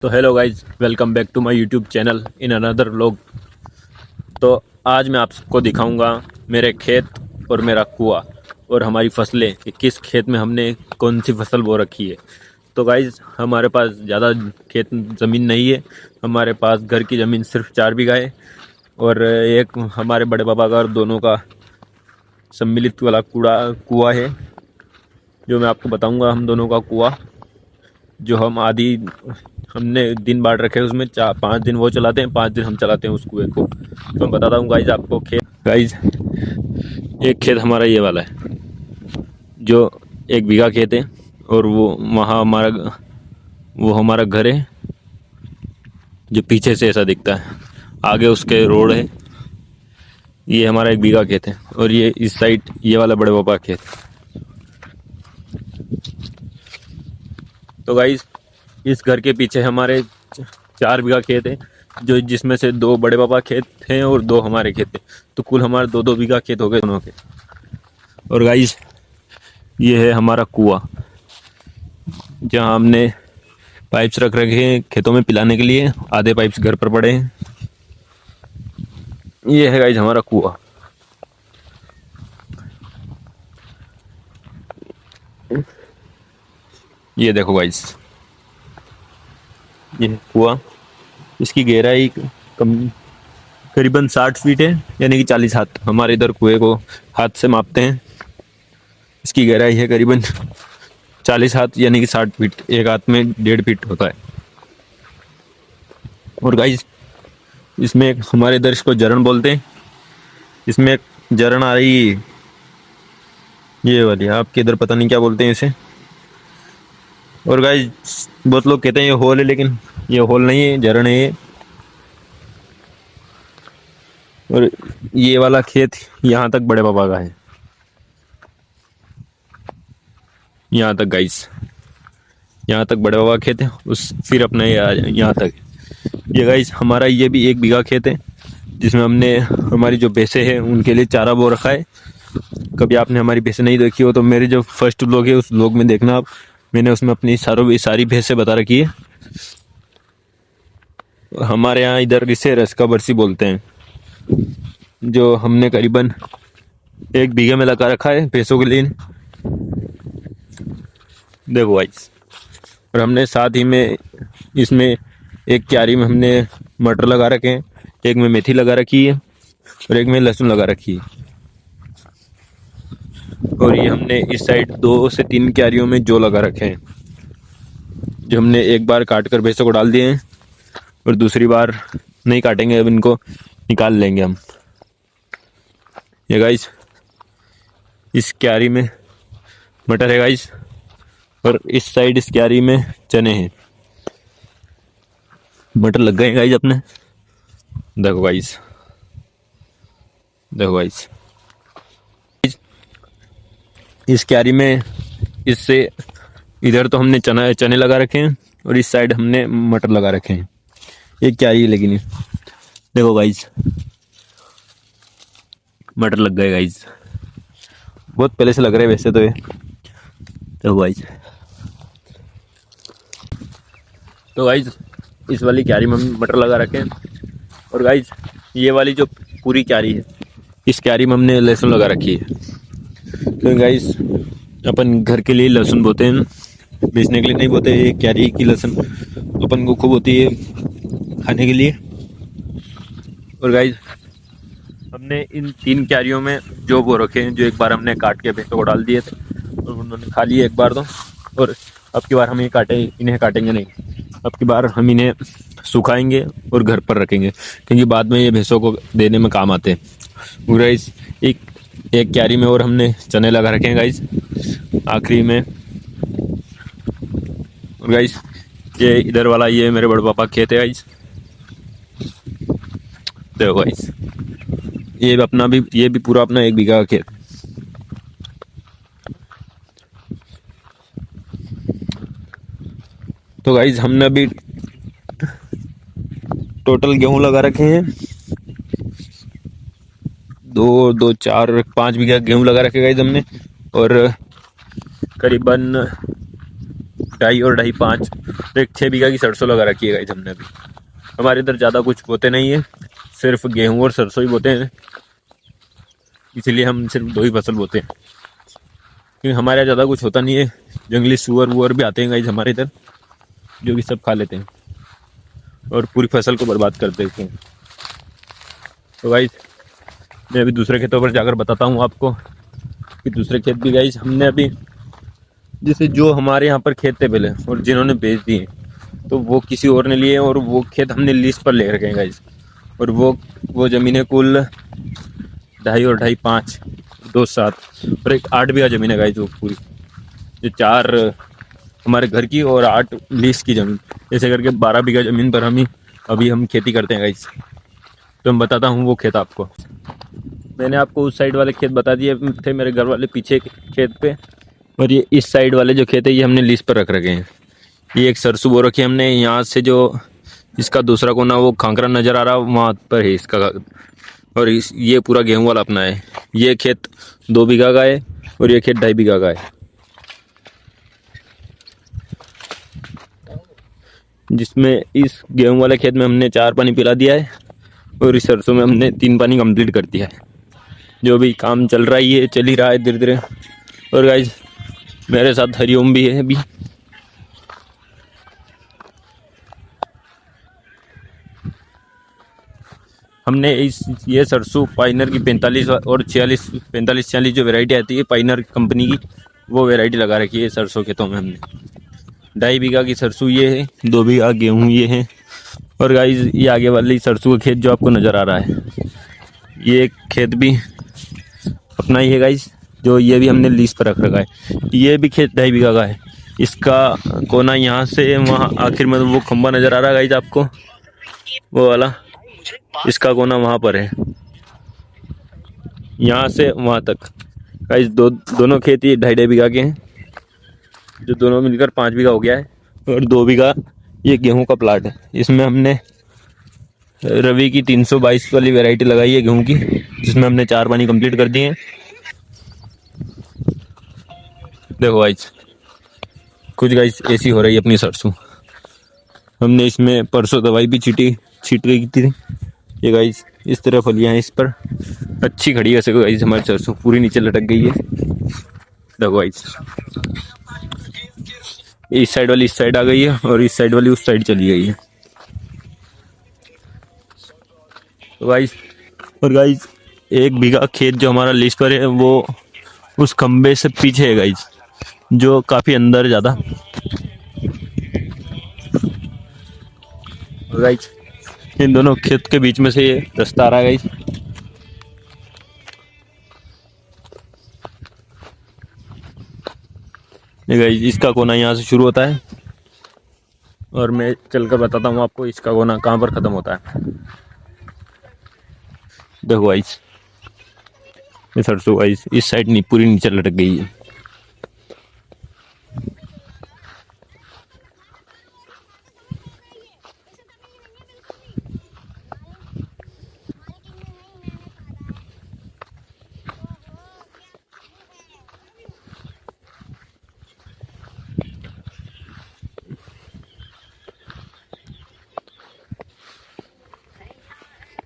तो hello guys, welcome back to my YouTube channel in another vlog. तो आज मैं आप सबको दिखाऊंगा मेरे खेत और मेरा कुआं और हमारी फसलें कि किस खेत में हमने कौन सी फसल बो रखी है। तो गाइज, हमारे पास ज़्यादा खेत ज़मीन नहीं है। हमारे पास घर की ज़मीन सिर्फ 4 बीघा है और एक हमारे बड़े पापा का और दोनों का सम्मिलित वाला कुआं है, जो मैं आपको बताऊंगा। हम दोनों का कुआं जो हम आधी हमने दिन बांट रखे हैं, उसमें 5 दिन वो चलाते हैं, 5 दिन हम चलाते हैं उस कुएं को। तो मैं बताता हूँ गाइज आपको। खेत गाइज, एक खेत हमारा ये वाला है जो 1 बीघा खेत है, और वो वहाँ हमारा घर है जो पीछे से ऐसा दिखता है। आगे उसके रोड है। ये हमारा 1 बीघा खेत है और ये इस साइड ये वाला बड़े पापा का खेत। तो गाइज, इस घर के पीछे हमारे 4 बीघा खेत है, जो जिसमें से 2 बड़े पापा खेत हैं और 2 हमारे खेत हैं। तो कुल हमारे 2-2 बीघा खेत हो गए दोनों के। और गाइज, ये है हमारा कुआं जहाँ हमने पाइप्स रख रखे हैं खेतों में पिलाने के लिए। आधे पाइप्स घर पर पड़े हैं। ये है गाइज हमारा कुआं। ये देखो गाइज, ये कुआं, इसकी गहराई कम करीबन 60 फीट है, यानी कि 40 हाथ। हमारे इधर कुएं को हाथ से मापते हैं। इसकी गहराई है करीबन 40 हाथ, यानी कि 60 फीट। एक हाथ में 1.5 फीट होता है। और गाइस, इसमें एक हमारे इधर इसको जरण बोलते हैं। इसमें एक जरण आ रही है, ये वाली। आपके इधर पता नहीं क्या बोलते हैं इसे। और गाइस, बहुत लोग कहते हैं ये होल है, लेकिन ये होल नहीं है, जरण है ये। और ये वाला खेत यहाँ तक बड़े पापा का है, यहाँ तक गाइस, यहाँ तक बड़े पापा का खेत है। उस फिर अपना ये यहाँ तक। ये गाइस हमारा ये भी 1 बीघा खेत है, जिसमें हमने हमारी जो भैंसें हैं उनके लिए चारा बो रखा है। कभी आपने हमारी भैंसें नहीं देखी हो तो मेरे जो फर्स्ट व्लॉग है उस व्लॉग में देखना आप। मैंने उसमें अपनी सारी भैंसें बता रखी है। हमारे यहाँ इधर इसे रसका बरसी बोलते हैं, जो हमने करीबन 1 बीघे में लगा रखा है भैंसों के लिए। देखो गाइस, और हमने साथ ही में इसमें एक क्यारी में हमने मटर लगा रखे हैं, एक में मेथी लगा रखी है और एक में लहसुन लगा रखी है। और ये हमने इस साइड 2 से 3 क्यारियों में जो लगा रखे हैं, जो हमने एक बार काट कर भैंसों को डाल दिए हैं और दूसरी बार नहीं काटेंगे, अब इनको निकाल लेंगे हम। ये गाइस, इस क्यारी में मटर है गाइस, और इस साइड इस क्यारी में चने हैं। मटर लग गए गाइस अपने। देखो गाइस, देखो गाइस, इस क्यारी में इससे इधर तो हमने चने लगा रखे हैं और इस साइड हमने मटर लगा रखे हैं। एक क्यारी लगी नहीं। देखो गाइस, मटर लग गए गाइस। बहुत पहले से लग रहे हैं वैसे तो ये। देखो गाइस, तो गाइस इस वाली क्यारी में हम मटर लगा रखे हैं। और गाइस, ये वाली जो पूरी क्यारी है, इस क्यारी में हमने लहसुन लगा रखी है। तो गाइस, अपन घर के लिए लहसुन बोते हैं, बेचने के लिए नहीं बोते। ये क्यारी की लहसुन अपन को खूब होती है खाने के लिए। और गाइस, हमने इन 3 क्यारियों में जो बो रखे हैं, जो एक बार हमने काट के भैंसों को डाल दिए थे और उन्होंने खा लिए एक बार तो। और अब की बार हम इन्हें काटेंगे नहीं। अब की बार हम इन्हें सुखाएंगे और घर पर रखेंगे, क्योंकि बाद में ये भैंसों को देने में काम आते हैं। और गाइस, एक क्यारी में और हमने चने लगा रखे हैं गाइस, आखिरी में। और गाइस, ये इधर वाला ये मेरे बड़े पापा खेत है गाइस। देखो गाइस, ये भी पूरा अपना 1 बीघा का खेत। तो गाइस, हमने अभी टोटल गेहूं लगा रखे हैं 2, 4, 5 बीघा गेहूं लगा रखे गाइस हमने। और करीबन 2.5 और 2.5 5 तो एक 6 बीघा की सरसों लगा रखी है गाइस हमने अभी। हमारे इधर ज़्यादा कुछ बोते नहीं है, सिर्फ गेहूँ और सरसों ही बोते हैं, इसीलिए हम सिर्फ 2 ही फसल बोते हैं, क्योंकि हमारे यहाँ ज़्यादा कुछ होता नहीं है। जंगली सुअर वुअर भी आते हैं गाइस हमारे इधर, जो कि सब खा लेते हैं और पूरी फसल को बर्बाद कर देते हैं। तो गाइस मैं अभी दूसरे खेतों पर जाकर बताता हूँ आपको कि दूसरे खेत भी गाइस हमने अभी, जैसे जो हमारे यहाँ पर खेत थे पहले और जिन्होंने बेच दिए तो वो किसी और ने लिए और वो खेत हमने लीज पर ले रखे हैं गाइस। और वो ज़मीनें कुल 2.5 और 2.5 5 2 7 और एक 8 बीघा ज़मीन है गाइस वो पूरी, जो 4 हमारे घर की और 8 लीज की ज़मीन, ऐसे करके 12 बीघा ज़मीन पर अभी हम खेती करते हैं गाइस। तो मैं बताता हूँ वो खेत आपको। मैंने आपको उस साइड वाले खेत बता दिए थे मेरे घर वाले पीछे खेत पे, और ये इस साइड वाले जो खेत है ये हमने लीज पर रख रखे हैं। ये एक सरसों बो रखी है हमने, यहाँ से जो इसका दूसरा कोना वो खांकरा नज़र आ रहा है वहाँ पर है इसका, और ये पूरा गेहूँ वाला अपना है। ये खेत 2 बीघा का है और ये खेत 2.5 बीघा का है, जिसमें इस गेहूँ वाले खेत में हमने 4 पानी पिला दिया है और इस सरसों में हमने 3 पानी कंप्लीट कर दिया है। जो भी काम चल रहा है ये चल ही रहा है धीरे धीरे। और गाइज मेरे साथ हरिओम भी है अभी। हमने ये सरसों पाइनर की 45 और 45 जो वैरायटी आती है पाइनर कंपनी की, वो वैरायटी लगा रखी है सरसों खेतों में हमने। 2.5 बीघा की सरसों ये है, 2 बीघा गेहूँ ये है, और गाइज ये आगे वाली सरसों का खेत जो आपको नज़र आ रहा है ये खेत भी अपना ही है गाइज, जो ये भी हमने लीज पर रख रखा है। ये भी खेत 2.5 बीघा का है। इसका कोना यहाँ से वहाँ आखिर में वो खंबा नज़र आ रहा है गाइज आपको, वो वाला, इसका कोना वहाँ पर है, यहाँ से वहाँ तक गाइज दोनों खेत ये 2.5 बीघा के हैं, जो दोनों मिलकर 5 बीघा हो गया है। और 2 बीघा ये गेहूं का प्लाट है। इसमें हमने रवि की 322 वाली वैरायटी लगाई है गेहूं की, जिसमें हमने 4 पानी कंप्लीट कर दिए हैं। देखो गाइज कुछ गाइज ऐसी हो रही है अपनी सरसों। हमने इसमें परसों दवाई भी छीट गई थी। ये गाइज इस तरह फलियां हैं इस पर, अच्छी खड़ी है वैसे गाइज हमारी सरसों, पूरी नीचे लटक गई है। देखो गाइज इस साइड वाली इस साइड आ गई है और इस साइड वाली उस साइड चली गई है। तो गाइज और गाइज 1 बीघा खेत जो हमारा लिस्ट पर है वो उस खंबे से पीछे है गाइज, जो काफ़ी अंदर ज़्यादा। गाइज इन दोनों खेत के बीच में से ये रास्ता आ रहा है गाइज। गाइज इसका कोना यहाँ से शुरू होता है और मैं चलकर बताता हूँ आपको इसका कोना कहाँ पर ख़त्म होता है। देखो गाइज ये सरसों गाइज इस साइड नहीं पूरी नीचे लटक गई है।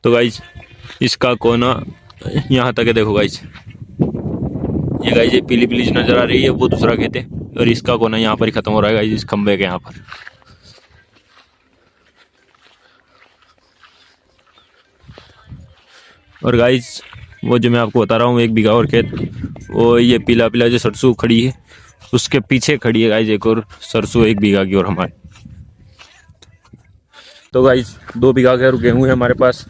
तो गाइज इसका कोना यहाँ तक है। देखो गाइज ये पीली पीली जो नजर आ रही है वो दूसरा खेत है, और इसका कोना यहाँ पर ही खत्म हो रहा है गाइज, इस खंबे के यहाँ पर। और गाइज वो जो मैं आपको बता रहा हूँ 1 बीघा और खेत, वो ये पीला पीला जो सरसों खड़ी है उसके पीछे खड़ी है गाइज एक और सरसों 1 बीघा की और हमारे। तो गाइज 2 बीघा का गेहूँ है हमारे पास,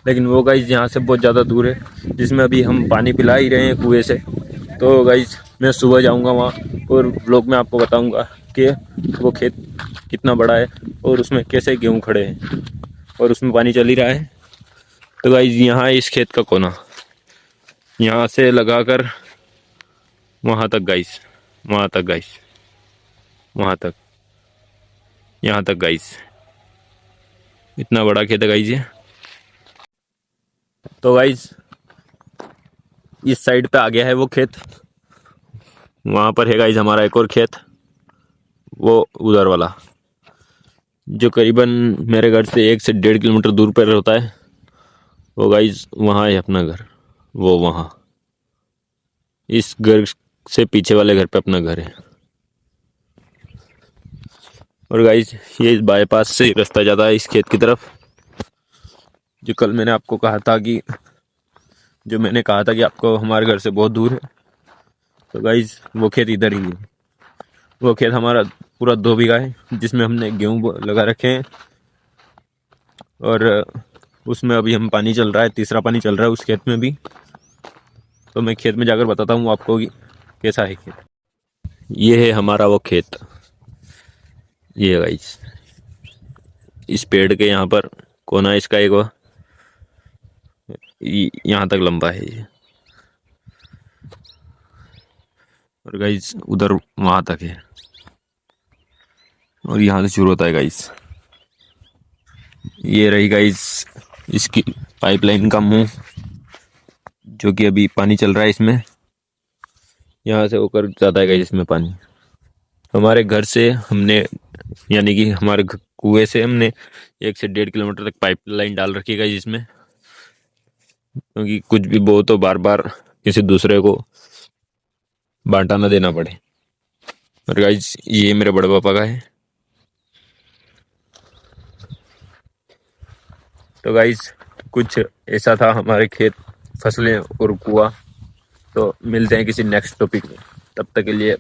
लेकिन वो गाइज यहाँ से बहुत ज़्यादा दूर है, जिसमें अभी हम पानी पिला ही रहे हैं कुएं से। तो गाइज मैं सुबह जाऊँगा वहाँ और ब्लॉग में आपको बताऊँगा कि वो खेत कितना बड़ा है और उसमें कैसे गेहूँ खड़े हैं और उसमें पानी चल ही रहा है। तो गाइज यहाँ इस खेत का कोना यहाँ से लगाकर वहाँ तक गाइज, वहाँ तक गाइज, वहाँ तक, यहाँ तक गाइज, इतना बड़ा खेत है गाइज ये। तो गाइज इस साइड पे आ गया है वो खेत, वहाँ पर है गाइज हमारा एक और खेत, वो उधर वाला जो करीबन मेरे घर से 1 से 1.5 किलोमीटर दूर पर होता है, वो गाइस वहाँ है अपना घर। वो वहाँ इस घर से पीछे वाले घर पे अपना घर है। और गाइस ये बाईपास से रास्ता जाता है इस खेत की तरफ। जो कल मैंने आपको कहा था कि आपको हमारे घर से बहुत दूर है, तो गाइस वो खेत इधर ही है। वो खेत हमारा पूरा 2 बीघा है, जिसमें हमने गेहूँ लगा रखे हैं। और उसमें अभी हम पानी चल रहा है, तीसरा पानी चल रहा है उस खेत में भी। तो मैं खेत में जाकर बताता हूँ आपको कि कैसा है खेत। ये है हमारा वो खेत। ये है गाइस, इस पेड़ के यहाँ पर कोना इसका एक यहाँ तक लंबा है ये। और गाइस उधर वहां तक है, और यहाँ से शुरू होता है गाइस। ये रही गाइस इसकी पाइपलाइन का मुंह, जो कि अभी पानी चल रहा है इसमें। यहाँ से होकर जाता है गाइस इसमें पानी। हमारे घर से हमने, यानी कि हमारे कुएं से हमने 1 से 1.5 किलोमीटर तक पाइपलाइन डाल रखी है गाइस इसमें, क्योंकि कुछ भी बो तो बार बार किसी दूसरे को बांटा ना देना पड़े। और गाइस ये मेरे बड़े पापा का है। तो गाइस कुछ ऐसा था हमारे खेत, फसलें और कुआं। तो मिलते हैं किसी नेक्स्ट टॉपिक में, तब तक के लिए।